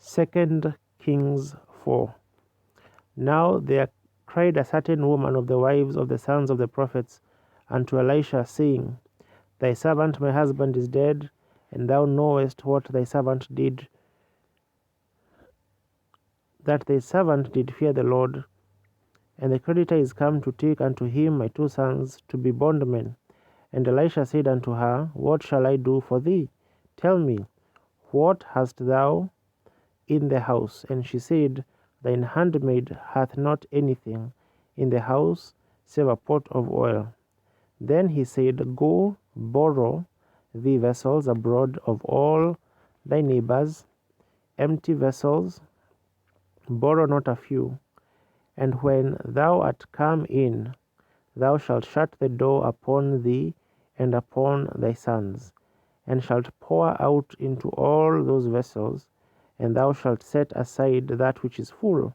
2 Kings 4. Now there cried a certain woman of the wives of the sons of the prophets unto Elisha, saying, Thy servant my husband is dead, and thou knowest what thy servant did, that thy servant did fear the Lord. And the creditor is come to take unto him my 2 sons to be bondmen. And Elisha said unto her, What shall I do for thee? Tell me, what hast thou in the house? And she said, Thine handmaid hath not anything in the house save a pot of oil. Then he said, Go, borrow thee vessels abroad of all thy neighbors, empty vessels, borrow not a few. And when thou art come in, thou shalt shut the door upon thee and upon thy sons, and shalt pour out into all those vessels, and thou shalt set aside that which is full.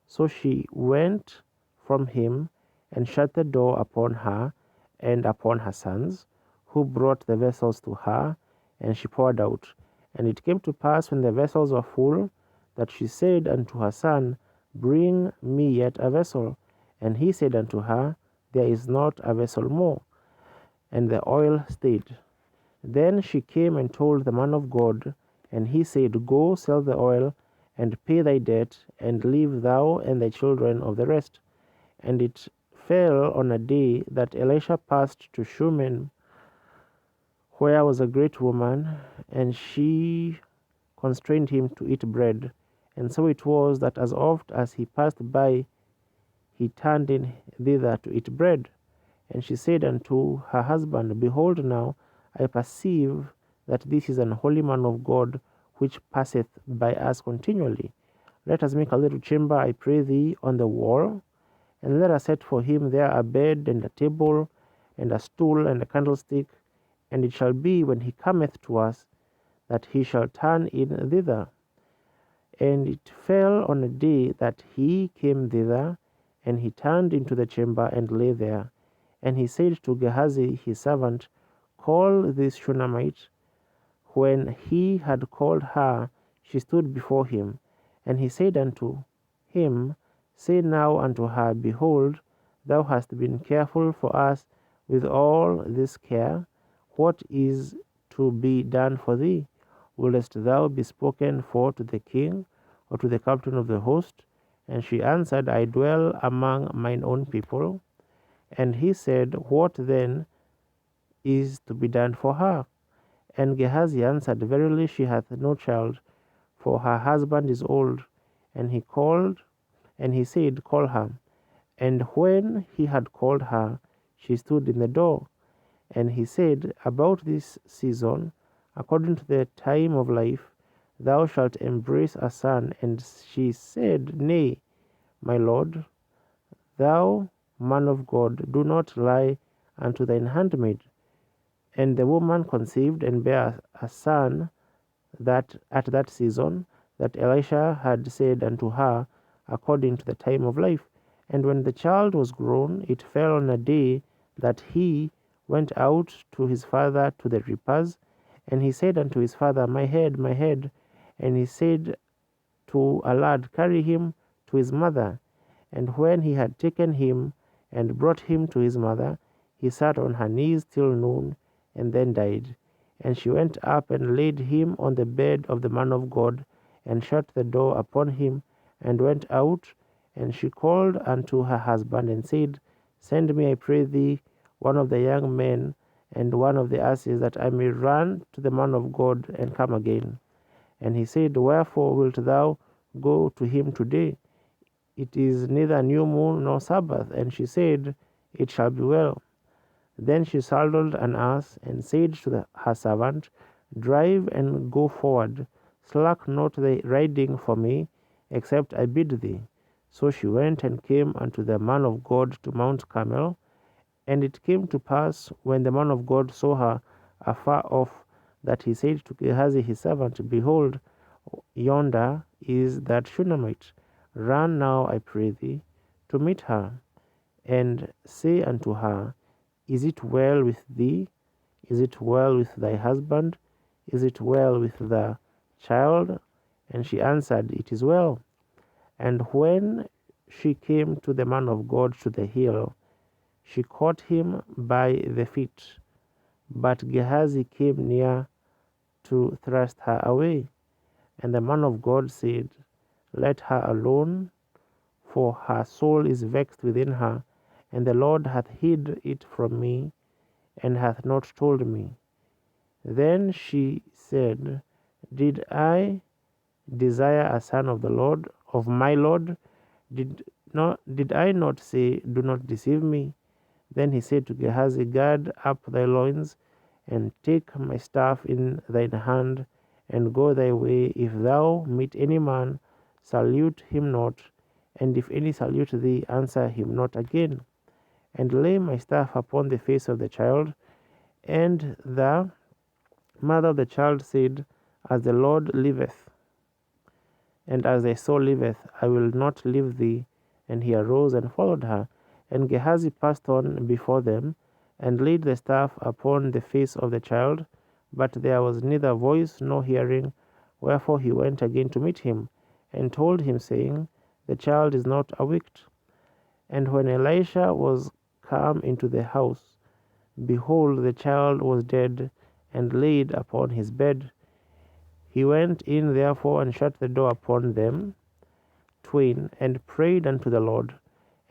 So she went from him, and shut the door upon her and upon her sons, who brought the vessels to her, and she poured out. And it came to pass, when the vessels were full, that she said unto her son, Bring me yet a vessel. And he said unto her, There is not a vessel more. And the oil stayed. Then she came and told the man of God, and he said, Go, sell the oil, and pay thy debt, and live thou and thy children of the rest. And it fell on a day that Elisha passed to Shunem, where was a great woman, and she constrained him to eat bread. And so it was that as oft as he passed by, he turned in thither to eat bread. And she said unto her husband, Behold, now I perceive that this is an holy man of God, which passeth by us continually. Let us make a little chamber, I pray thee, on the wall, and let us set for him there a bed, and a table, and a stool, and a candlestick. And it shall be, when he cometh to us, that he shall turn in thither. And it fell on a day that he came thither, and he turned into the chamber, and lay there. And he said to Gehazi his servant, Call this Shunammite. When he had called her, she stood before him. And he said unto him, Say now unto her, Behold, thou hast been careful for us with all this care. What is to be done for thee? Wouldest thou be spoken for to the king, or to the captain of the host? And she answered, I dwell among mine own people. And he said, What then is to be done for her? And Gehazi answered, Verily she hath no child, for her husband is old. And he said, Call her. And when he had called her, she stood in the door. And he said, About this season, according to the time of life, thou shalt embrace a son. And she said, Nay, my lord, thou man of God, do not lie unto thine handmaid. And the woman conceived and bare a son that at that season that Elisha had said unto her, according to the time of life. And when the child was grown, it fell on a day that he went out to his father to the reapers. And he said unto his father, My head, my head. And he said to a lad, Carry him to his mother. And when he had taken him and brought him to his mother, he sat on her knees till noon, and then died. And she went up and laid him on the bed of the man of God, and shut the door upon him, and went out. And she called unto her husband, and said, Send me, I pray thee, one of the young men, and one of the asses, that I may run to the man of God, and come again. And he said, Wherefore wilt thou go to him today? It is neither new moon nor Sabbath. And she said, It shall be well. Then she saddled an ass, and said to her servant, Drive and go forward, slack not thy riding for me, except I bid thee. So she went and came unto the man of God to Mount Carmel. And it came to pass, when the man of God saw her afar off, that he said to Gehazi his servant, Behold, yonder is that Shunammite. Run now, I pray thee, to meet her, and say unto her, Is it well with thee? Is it well with thy husband? Is it well with the child? And she answered, It is well. And when she came to the man of God to the hill, she caught him by the feet. But Gehazi came near to thrust her away. And the man of God said, Let her alone, for her soul is vexed within her, and the Lord hath hid it from me, and hath not told me. Then she said, Did I desire a son of the Lord, of my Lord? Did I not say, Do not deceive me? Then he said to Gehazi, Gird up thy loins, and take my staff in thine hand, and go thy way. If thou meet any man, salute him not, and if any salute thee, answer him not again. And lay my staff upon the face of the child. And the mother of the child said, As the Lord liveth, and as thy soul liveth, I will not leave thee. And he arose and followed her. And Gehazi passed on before them, and laid the staff upon the face of the child. But there was neither voice nor hearing. Wherefore he went again to meet him, and told him, saying, The child is not awaked. And when Elisha was come into the house, behold, the child was dead, and laid upon his bed. He went in therefore and shut the door upon them twain, and prayed unto the Lord.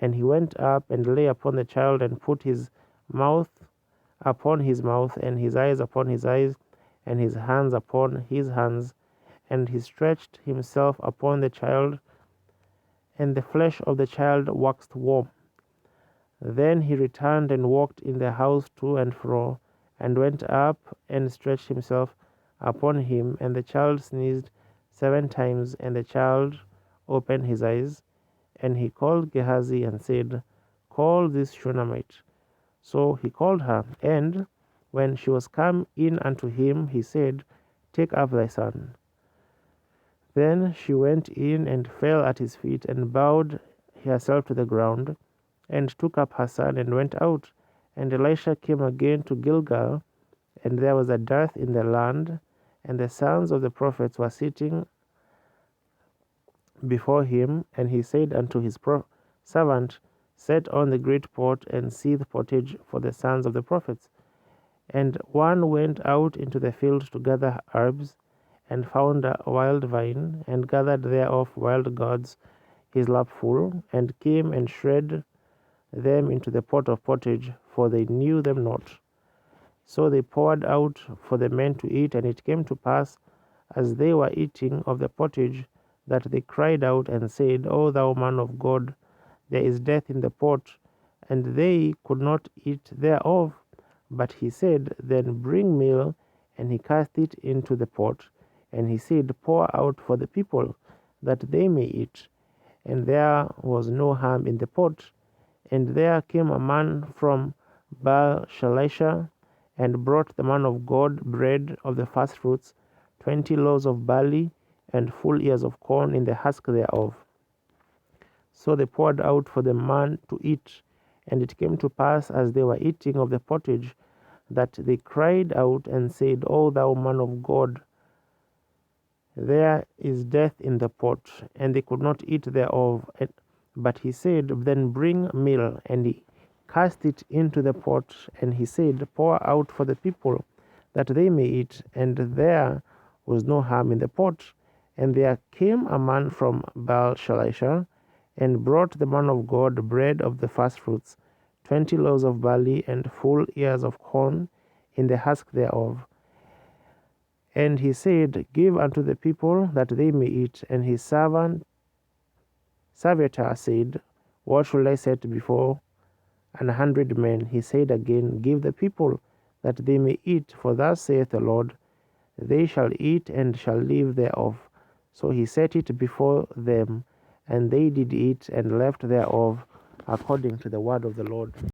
And he went up and lay upon the child, and put his mouth upon his mouth, and his eyes upon his eyes, and his hands upon his hands. And he stretched himself upon the child, and the flesh of the child waxed warm. Then he returned and walked in the house to and fro, and went up and stretched himself upon him. And the child sneezed 7 times, and the child opened his eyes. And he called Gehazi and said, Call this Shunammite. So he called her, and when she was come in unto him, he said, Take up thy son. Then she went in and fell at his feet, and bowed herself to the ground, and took up her son, and went out. And Elisha came again to Gilgal, and there was a dearth in the land, and the sons of the prophets were sitting before him. And he said unto his servant, Set on the great pot, and seethe pottage for the sons of the prophets. And one went out into the field to gather herbs, and found a wild vine, and gathered thereof wild gourds his lap full, and came and shred them into the pot of pottage, for they knew them not. So they poured out for the men to eat. And it came to pass, as they were eating of the pottage, that they cried out and said, O thou man of God, there is death in the pot. And they could not eat thereof. But he said, Then bring meal. And he cast it into the pot. And he said, Pour out for the people, that they may eat. And there was no harm in the pot. And there came a man from Baal-Shalisha, and brought the man of God bread of the firstfruits, 20 loaves of barley, and full ears of corn in the husk thereof. So they poured out for the man to eat. And it came to pass, as they were eating of the pottage, that they cried out and said, O thou man of God, there is death in the pot. And they could not eat thereof. But he said, Then bring meal. And he cast it into the pot. And he said, Pour out for the people, that they may eat. And there was no harm in the pot. And there came a man from Baal-Shalisha, and brought the man of God bread of the firstfruits, 20 loaves of barley, and full ears of corn in the husk thereof. And he said, Give unto the people, that they may eat. And his servitor said, What shall I set before 100 men? He said again, Give the people, that they may eat. For thus saith the Lord, They shall eat, and shall live thereof. So he set it before them, and they did eat, and left thereof, according to the word of the Lord.